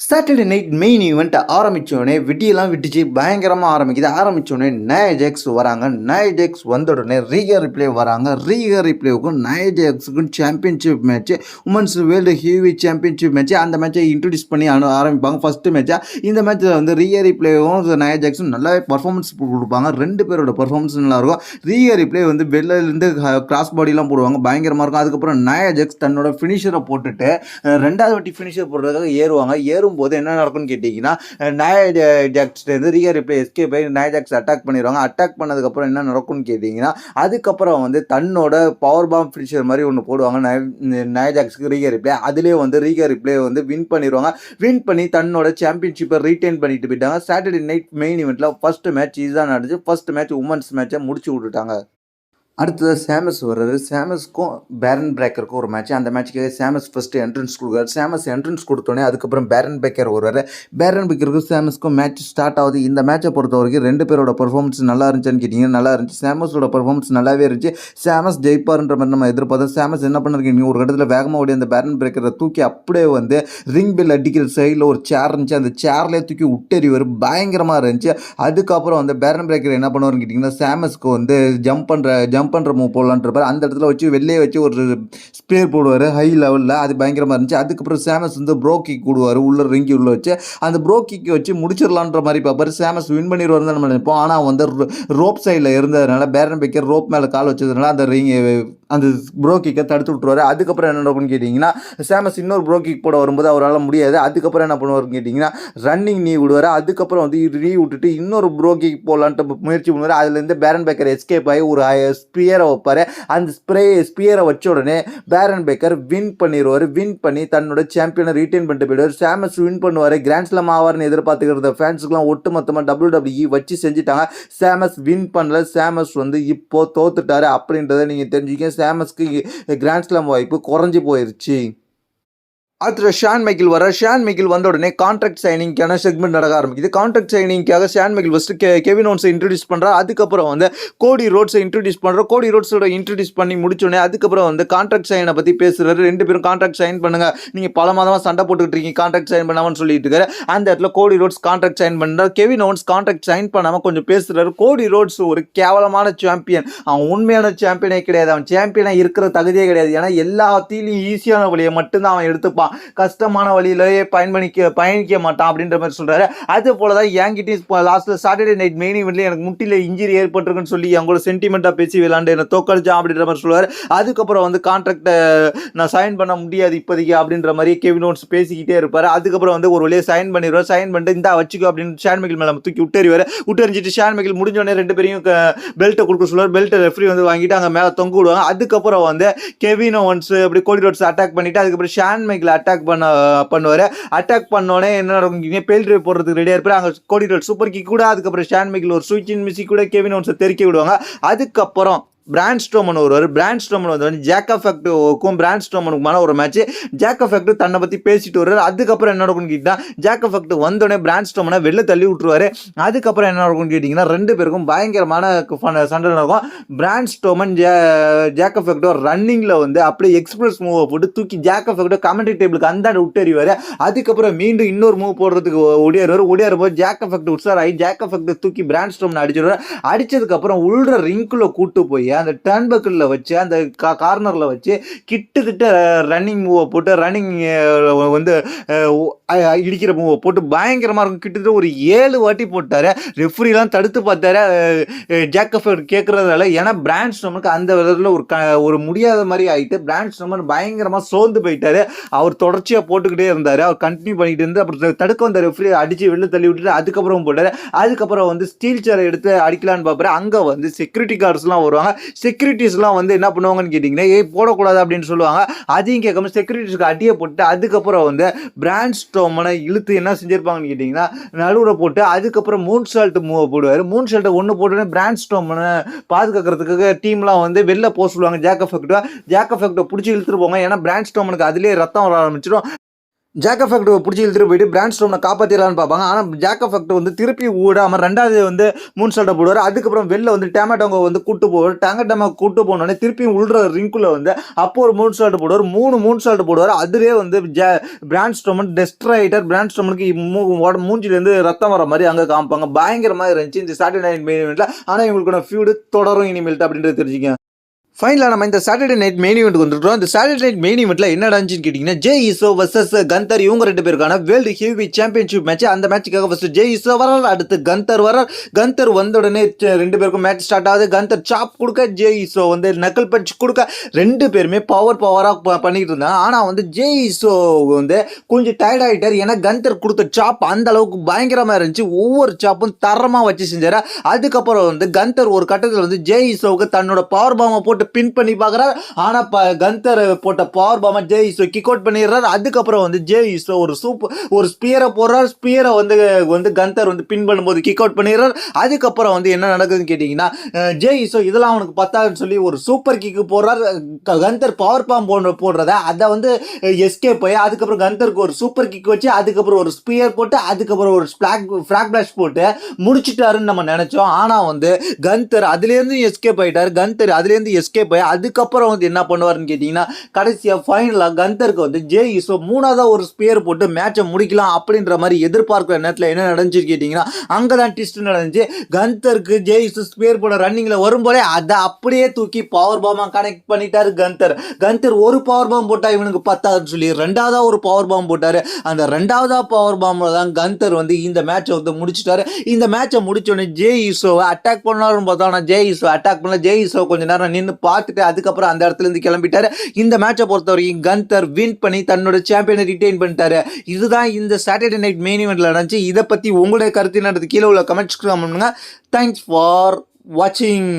Saturday night main event ஆரம்பித்தோடனே விட்டியெல்லாம் விட்டுச்சு பயங்கரமாக ஆரம்பிக்குது. ஆரம்பித்தோடனே நயஜெக்ஸ் வராங்க. நயஜெக்ஸ் வந்த உடனே ரீகா ரிப்ளே வராங்க. ரீகா ரிப்ளேவுக்கும் நயஜெக்ஸுக்கும் championship match, women's world heavy championship match. அந்த மேட்சை இன்ட்ரடியூஸ் பண்ணி ஆரம்பிப்பாங்க. ஃபஸ்ட்டு மேட்சாக இந்த மேட்ச்சில் வந்து ரீகா ரிப்ளேவும் நயஜெக்ஸும் நல்லாவே பர்ஃபார்மன்ஸ் கொடுப்பாங்க. ரெண்டு பேரோட பர்ஃபார்மன்ஸ் நல்லாயிருக்கும். ரீகா ரிப்ளே வந்து வெளிலேருந்து கிராஸ் பாடிலாம் போடுவாங்க, பயங்கரமாக இருக்கும். அதுக்கப்புறம் நயஜெக்ஸ் தன்னோட ஃபினிஷரை போட்டுட்டு ரெண்டாவது வாட்டி ஃபினிஷர் போடுறதுக்காக ஏறுவாங்க. போது என்ன நடக்கும்னு கேட்டிங்கன்னா, நயஜாக்ஸ்லேருந்து ரீகா ரிப்ளே எஸ்கேப் ஆகி நயஜாக்ஸ் அட்டாக் பண்ணிடுவாங்க. அட்டாக் பண்ணதுக்கப்புறம் என்ன நடக்கும்னு கேட்டிங்கன்னா, அதுக்கப்புறம் வந்து தன்னோட பவர் பாம் ஃபினிஷர் மாதிரி ஒன்று போடுவாங்க நயஜாக்ஸுக்கு ரீகா ரிப்ளே. அதுலேயே வந்து ரீகா ரிப்ளே வந்து வின் பண்ணிடுவாங்க. வின் பண்ணி தன்னோட சாம்பியன்ஷிப்பை ரீட்டைன் பண்ணிட்டு போயிட்டாங்க. சாட்டர்டே நைட் மெயின் ஈவெண்ட்டில் ஃபர்ஸ்ட் மேட்ச் இதுதான் நடந்துச்சு. ஃபர்ஸ்ட் மேட்ச் உமன்ஸ் மேட்சை முடிச்சு விட்டுட்டாங்க. அடுத்தது சேமஸ் வர்றாரு. சேமஸ்க்கும் பேரன் பிரேக்கருக்கும் ஒரு மேட்ச். அந்த மேட்ச்சுக்காக சேமஸ் ஃபஸ்ட்டு என்ட்ரன்ஸ் கொடுக்குறாரு. சேமஸ் என்ட்ரன்ஸ் கொடுத்தோன்னே அதுக்கப்புறம் பேரன் பேக்கர் வருவார். பேரன் பேக்கருக்கும் சேமஸ்க்கும் மேட்ச் ஸ்டார்ட் ஆகுது. இந்த மேட்சை பொறுத்த வரைக்கும் ரெண்டு பேரோட பர்ஃபார்மன்ஸ் நல்லா இருந்துச்சுன்னு கேட்டிங்கன்னா நல்லா இருந்துச்சு. சேமஸோட பர்ஃபார்மன்ஸ் நல்லாவே இருந்துச்சு. சேமஸ் ஜெயிப்பார்ன்ற மாதிரி நம்ம எதிர்பார்த்தோம். சேமஸ் என்ன பண்ணிருக்கீங்க, ஒரு இடத்துல வேகமாக ஓடி அந்த பேரன் பிரேக்கரை தூக்கி அப்படியே வந்து ரிங் பெல் அடிக்கிற சைடில் ஒரு சேர் இருந்துச்சு, அந்த சேர்லேயே தூக்கி விட்டெறிவார். பயங்கரமாக இருந்துச்சு. அதுக்கப்புறம் வந்து பேரன் பிரேக்கர் என்ன பண்ணுவார்னு கேட்டிங்கன்னா, சேமஸ்க்கு வந்து ஜம்ப் பண்ணுற மூவ் போடலான்னு இருப்பார். அந்த இடத்துல வச்சு வெளியே வச்சு ஒரு ஸ்பேர் போடுவார் ஹை லெவலில். அது பயங்கரமாக இருந்துச்சு. அதுக்கப்புறம் சேமஸ் வந்து ப்ரோ கிக் போடுவார் உள்ள ரிங்கி உள்ள வச்சு. அந்த ப்ரோ கிக் வச்சு முடிச்சிடலான்ற மாதிரி பார்ப்பார். சேமஸ் வின் பண்ணிடுவார் தான் நம்ம நினைப்போம். ஆனால் வந்து ரோப் சைடில் இருந்ததுனால பேரன் பேக்கர் ரோப் மேலே கால் வச்சதுனால அந்த ப்ரோ கிக்கை தடுத்து விட்டுருவாரு. அதுக்கப்புறம் என்ன நடக்கும்னு கேட்டிங்கன்னா, சேமஸ் இன்னொரு ப்ரோ கிக் போட வரும்போது அவரால் முடியாது. அதுக்கப்புறம் என்ன பண்ணுவார்னு கேட்டிங்கன்னா, ரன்னிங் நீ விடுவார். அதுக்கப்புறம் வந்து விட்டுட்டு இன்னொரு ப்ரோ கிக் போடலான்ட்டு முயற்சி பண்ணுவார். அதுலேருந்து பேரன் பேக்கர் எஸ்கேப் ஆகி ஒரு ஸ்பியரை வைப்பார். அந்த ஸ்பியரை வச்ச உடனே பேரன் பேக்கர் வின் பண்ணிடுவார். வின் பண்ணி தன்னோட சாம்பியனை ரீட்டைன் பண்ணிட்டு போயிடுவார். சேமஸ் வின் பண்ணுவார். கிராண்ட் ஸ்லாம் ஆவார்னு எதிர்பார்த்துக்கிறத ஃபேன்ஸுக்குலாம் ஒட்டுமொத்தமாக WWE வச்சு செஞ்சுட்டாங்க. சேமஸ் வின் பண்ணல. சேமஸ் வந்து இப்போ தோத்துட்டாரு அப்படின்றத நீங்கள் தெரிஞ்சுக்க. சேமஸ்க்கு கிராண்ட் ஸ்லாம் வாய்ப்பு குறைஞ்சி போயிடுச்சு. அடுத்த ஷான் மைக்கேல் வர. ஷான் மைக்கேல் வந்த உடனே கான்ட்ராக்ட் சைனிங்கான செக்மெண்ட் நடக்க ஆரம்பிக்குது. கான்ட்ராக்ட் சைனிங்காக ஷான் மைக்கேல் ஃபஸ்ட்டு கெவின் ஓவன்ஸை இன்ட்ரடியூஸ் பண்ணுறாரு. அதுக்கப்புறம் வந்து கோடி ரோட்ஸை இன்ட்ரடியூஸ் பண்ணுறோம். கோடி ரோட்ஸோட இன்ட்ரடியூஸ் பண்ணி முடிச்சோடனே அதுக்கப்புறம் வந்து கான்ட்ராக்ட் சைனை பற்றி பேசுகிறாரு. ரெண்டு பேரும் கான்ட்ராக்ட் சைன் பண்ணுங்க, நீங்கள் பல மாதமாக சண்டை போட்டுக்கிட்டு இருக்கீங்க, கான்ட்ராக்ட் சைன் பண்ணாமன்னு சொல்லிட்டு இருக்காரு. அந்த இடத்துல கோடி ரோட்ஸ் கான்ட்ராக்ட் சைன் பண்ணுறாரு. கெவின் ஓவன்ஸ் கான்ட்ராக்ட் சைன் பண்ணாமல் கொஞ்சம் பேசுகிறாரு. கோடி ரோட்ஸ் ஒரு கேவலமான சாம்பியன், அவன் உண்மையான சாம்பியனே கிடையாது, அவன் சாம்பியனாக இருக்கிற தகுதியே கிடையாது. ஏன்னா எல்லாத்தையும் ஈஸியான வழியை மட்டும்தான் அவன் எடுத்துப்பான், கஷ்டமான வழியிலேயே பயணிக்க மாட்டான் அப்படின்ற மாதிரி சொல்றாரு. அது போலதான் என்கிட்டயும் லாஸ்ட்ல சாட்டர்டே நைட் மெயின் ஈவெண்ட்ல எனக்கு முட்டில இன்ஜுரி ஏற்பட்டிருக்குன்னு சொல்லி அவங்களோட சென்டிமெண்டா பேசி விளையாண்டு என்ன தோக்கடிச்சான் அப்படின்ற மாதிரி சொல்லுவாரு. அதுக்கப்புறம் வந்து கான்ட்ராக்டை நான் சைன் பண்ண முடியாது இப்போதைக்கு அப்படின்ற மாதிரி கெவின் ஓவன்ஸ் பேசிக்கிட்டே இருப்பாரு. அதுக்கப்புறம் வந்து ஒரு வழியை சைன் பண்ணிடுவார். சைன் பண்ணிட்டு இந்த வச்சுக்கோ அப்படின்னு ஷான் மைக்கேல் மேல தூக்கி விட்டெறிஞ்சிட்டு ஷான் மைக்கேல் முடிஞ்சோடனே ரெண்டு பேரையும் பெல்ட்டை கொடுக்க சொல்லுவார். பெல்ட்டை ரெஃப்ரி வந்து வாங்கிட்டு அங்கே மேலே தொங்க விடுவாங்க. அதுக்கப்புறம் வந்து கெவின் ஓவன்ஸ் அப்படி கோடி ரோட்ஸ் அட்டாக் பண்ணிட்டு அதுக்கப்புறம் ஷான் மைக்கேல் அட்டாக் பண்ணுவார். அட்டாக் பண்ணோடனே என்ன நடக்கும், பெல் ட்ரைவ் போடுறதுக்கு ரெடியாக இருப்பார். அங்கே கோடி ரோட்ஸ் சூப்பர் கிக் கூட, அதுக்கப்புறம் ஷான் மைக்கேல் ஒரு ஸ்விட்ச் இன் மியூசிக் கூட கெவின் ஓவன்ஸை தெறிக்க விடுவாங்க. அதுக்கப்புறம் பிராண்ட் ஸ்ட்ரோமன் வருவார். பிராண்ட் ஸ்ட்ரோமன் வந்து ஜாக் எஃபெக்ட்டுக்கும் பிராண்ட் ஸ்ட்ரோமனுக்குமான ஒரு மேட்ச். ஜாக் எஃபெக்ட் தன்னை பற்றி பேசிட்டு வருவார். அதுக்கப்புறம் என்ன நடக்கும்னு கேட்டால் ஜாக் எஃபெக்ட் வந்தோடனே பிராண்ட் ஸ்ட்ரோமனை வெளில தள்ளி விட்டுருவார். அதுக்கப்புறம் என்ன நடக்கும்னு கேட்டிங்கன்னா ரெண்டு பேருக்கும் பயங்கரமான சண்டை நடக்கும். பிராண்ட் ஸ்ட்ரோமன் ஜாக் எஃபெக்டோ ரன்னிங்கில் வந்து அப்படியே எக்ஸ்பிரஸ் மூவை போட்டு தூக்கி ஜாக் எஃபெக்டோ கமெண்ட்ரி டேபிளுக்கு அந்தாண்ட விட்டறிவார். அதுக்கப்புறம் மீண்டும் இன்னொரு மூவ் போடுறதுக்கு ஒடியார் போது ஜாக் எஃபெக்ட் உட்சார் ஆகி ஜாக் எஃபெக்ட் தூக்கி பிராண்ட் ஸ்ட்ரோமனை அடிச்சிடுவார். அடிச்சதுக்கப்புறம் உள்ள ரிங்குள்ள கூட்டு போய் அந்த டர்ன் பக்கெட்டில் வச்சு அந்த கார்னரில் வச்சு கிட்டத்தட்ட ரன்னிங் மூவை போட்டு ரன்னிங் வந்து இடிக்கிற மூவை போட்டு பயங்கரமாக இருக்கும். கிட்டத்தட்ட ஒரு 7 வாட்டி போட்டார். ரெஃப்ரிலாம் தடுத்து பார்த்தாரு ஜாக் எஃபெக்ட் கேட்குறதால. ஏன்னா பிராண்ட் ஸ்ட்ரோமனுக்கு அந்த விதத்தில் ஒரு முடியாத மாதிரி ஆகிட்டு பிராண்ட் ஸ்ட்ரோமன் பயங்கரமாக சோர்ந்து போயிட்டார். அவர் தொடர்ச்சியாக போட்டுக்கிட்டே இருந்தார். அவர் கண்டினியூ பண்ணிட்டு இருந்து அப்புறம் தடுக்க வந்த ரெஃப்ரி அடித்து வெளில தள்ளி விட்டுட்டு அதுக்கப்புறம் போட்டார். அதுக்கப்புறம் வந்து ஸ்டீல் சேரை எடுத்து அடிக்கலான்னு பார்ப்பாரு. அங்கே வந்து செக்யூரிட்டி கார்ட்ஸ்லாம் வருவாங்க. செக்யூரிட்டிஸ்லாம் வந்து என்ன பண்ணுவாங்கன்னு கேட்டிங்கன்னா போடக்கூடாது அப்படின்னு சொல்லுவாங்க. அதையும் கேட்காம செக்யூரிட்டிஸ்க்கு அடியை போட்டு அதுக்கப்புறம் வந்து பிராண்ட் ஸ்ட்ரோமனை இழுத்து என்ன செஞ்சிருப்பாங்கன்னு கேட்டிங்கன்னா நடுவில் போட்டு அதுக்கப்புறம் மூன் சால்ட் மூவை போடுவார். மூன் சால்ட்டை ஒன்று போட்டோன்னே பிராண்ட் ஸ்ட்ரோமனை பாதுகாக்கிறதுக்காக டீம்லாம் வந்து வெளில போக சொல்லுவாங்க. ஜாக் எஃபெக்ட்டை பிடிச்சி இழுத்துட்டு போங்க, ஏன்னா பிராண்ட் ஸ்ட்ரோமனுக்கு அதுலேயே ரத்தம் வர ஆரம்பிச்சிடும். ஜாக் எஃபெக்ட் பிடிச்சி இழுத்துட்டு போயிட்டு பிராண்ட் ஸ்ட்ரோமை காப்பாற்றிடலான்னு பார்ப்பாங்க. ஆனால் ஜாக் எஃபெக்ட் வந்து திருப்பி விடாமல் ரெண்டாவது வந்து மூணு சால்ட்டை போடுவார். அதுக்கப்புறம் வெளில வந்து டேமேட்டோங்க வந்து கூட்டு போவார். டேமேட்டோ கூட்டு போனோடனே திருப்பி உள்ள ரிங்குள்ள வந்து அப்போ ஒரு மூணு சால்ட் போடுவார். மூணு சால்ட் போடுவார். அதுலேயே வந்து பிராண்ட் ஸ்ட்ரோமன் டெஸ்ட்ராய்டர் பிராண்ட் ஸ்ட்ரோமனுக்கு மூஞ்சிலேருந்து ரத்தம் வர மாதிரி அங்கே காமிப்பாங்க. பயங்கரமாக இருந்துச்சு இந்த சாட்டர்டே நைட் மெயின் இவெண்ட்டில். ஆனால் இவங்களுக்கான ஃபியூடு தொடரும் இனிமேல்ட்டு அப்படின்றது தெரிஞ்சுங்க. ஃபைனலாக நம்ம இந்த சாட்டர்டே நைட் மெயின் ஈவெண்ட் வந்துருக்கோம். இந்த சாட்டர்டே நைட் மெயின் ஈவெண்ட்டில் என்ன நடந்துச்சுன்னு கேட்டிங்கன்னா, ஜே இசோ வர்சஸ் கந்தர் இவங்க ரெண்டு பேருக்கான வேர்ல்டு ஹெவி சாம்பியன்ஷிப் மேட்ச். அந்த மேட்சுக்காக ஃபர்ஸ்ட் ஜே இசோ வரார், அடுத்து கந்தர் வரார். கந்தர் வந்த உடனே ரெண்டு பேருக்கும் மேட்ச் ஸ்டார்ட் ஆகுது. கந்தர் சாப் கொடுக்க, ஜே இசோ வந்து நக்கல் பஞ்ச் கொடுக்க, ரெண்டு பேருமே பவராக பண்ணிட்டு இருந்தாங்க. ஆனால் வந்து ஜே இசோ வந்து கொஞ்சம் டயர்ட் ஆகிட்டார். ஏன்னா கந்தர் கொடுத்த சாப் அந்த அளவுக்கு பயங்கரமாக இருந்துச்சு. ஒவ்வொரு சாப்பும் தரமாக வச்சு செஞ்சார். அதுக்கப்புறம் வந்து கந்தர் ஒரு கட்டத்தில் வந்து ஜே இசோவுக்கு தன்னோட பவர் பாமை போட்டு பின் பண்ணி பார்க்குறாரு. ஆனால் கந்தர் போட்ட பவர் பாமை ஜே இசோ கிக் அவுட் பண்ணிடுறாரு. அதுக்கப்புறம் வந்து ஜே இசோ ஒரு ஸ்பியரை போடுறாரு. ஸ்பியரை வந்து கந்தர் வந்து பின் பண்ணும்போது கிக் அவுட் பண்ணிடுறாரு. அதுக்கப்புறம் வந்து என்ன நடக்குதுன்னு கேட்டிங்கன்னா, ஜே இசோ இதெல்லாம் அவனுக்கு பத்தாதுன்னு சொல்லி ஒரு சூப்பர் கிக்கு போடுறாரு. கந்தர் பவர் பாம் போடுறத அதை வந்து எஸ்கேப் போய் அதுக்கப்புறம் கந்தருக்கு ஒரு சூப்பர் கிக் வச்சு அதுக்கப்புறம் ஒரு ஸ்பியர் போட்டு அதுக்கப்புறம் ஒரு ஃபிளாக் பிளாஷ் போட்டு முடிச்சுட்டாருன்னு நம்ம நினைச்சோம். ஆனால் வந்து கந்தர் அதுலேருந்து எஸ்கேப் ஆகிட்டார். கந்தர் அதுலேருந்து எஸ்கேப் ஆகி அதுக்கப்புறம் வந்து என்ன பண்ணுவாருன்னு கேட்டிங்கன்னா, கடைசியாக ஃபைனலாக கந்தருக்கு வந்து ஜே இசோ மூணாவதாக ஒரு ஸ்பியர் போட்டு மேட்சை முடிக்கலாம் அப்படின்ற மாதிரி எதிர்பார்க்குற நேரத்தில் என்ன நடந்துச்சுன்னு கேட்டிங்கன்னா, அங்கே தான் ட்விஸ்ட் நடந்துச்சு. கந்தருக்கு ஜே இசோ ஸ்பியர் போட ரன்னிங்கில் வரும்போதே அதை அப்படியே தூக்கி பவர் பாமாக கனெக்ட் பண்ணிட்டாரு கந்தர் ஒரு பவர் பாம் போட்டால் இவனுக்கு பத்தாதுன்னு சொல்லி ரெண்டாவதாக ஒரு பவர் பாம் போட்டார். அந்த ரெண்டாவதா பவர் பாம்பில் தான் கந்தர் வந்து இந்த மேட்சை வந்து முடிச்சிட்டாரு. இந்த மேட்சை முடிச்சோடனே ஜே இசோவை அட்டாக் பண்ணாருன்னு பார்த்தா, ஆனால் ஜே இசோ அட்டாக் பண்ணல. ஜே இசோ கொஞ்ச நேரம் நின்று பார்த்துட்டு அதுக்கப்புறம் அந்த இடத்துல இருந்து கிளம்பிட்டாரு. இந்த மேட்சை பொறுத்த வரைக்கும் கந்தர் வின் பண்ணி தன்னோட சாம்பியனை ரிட்டைன் பண்ணிட்டாரு. இதுதான் இந்த சாட்டர்டே நைட் மெயின் ஈவெண்ட்ல நடந்துச்சு. இதை பற்றி உங்களுடைய கருத்து என்னது கீழே உள்ள கமெண்ட்ஸ் பண்ணுங்க. தேங்க்ஸ் ஃபார் வாட்சிங்.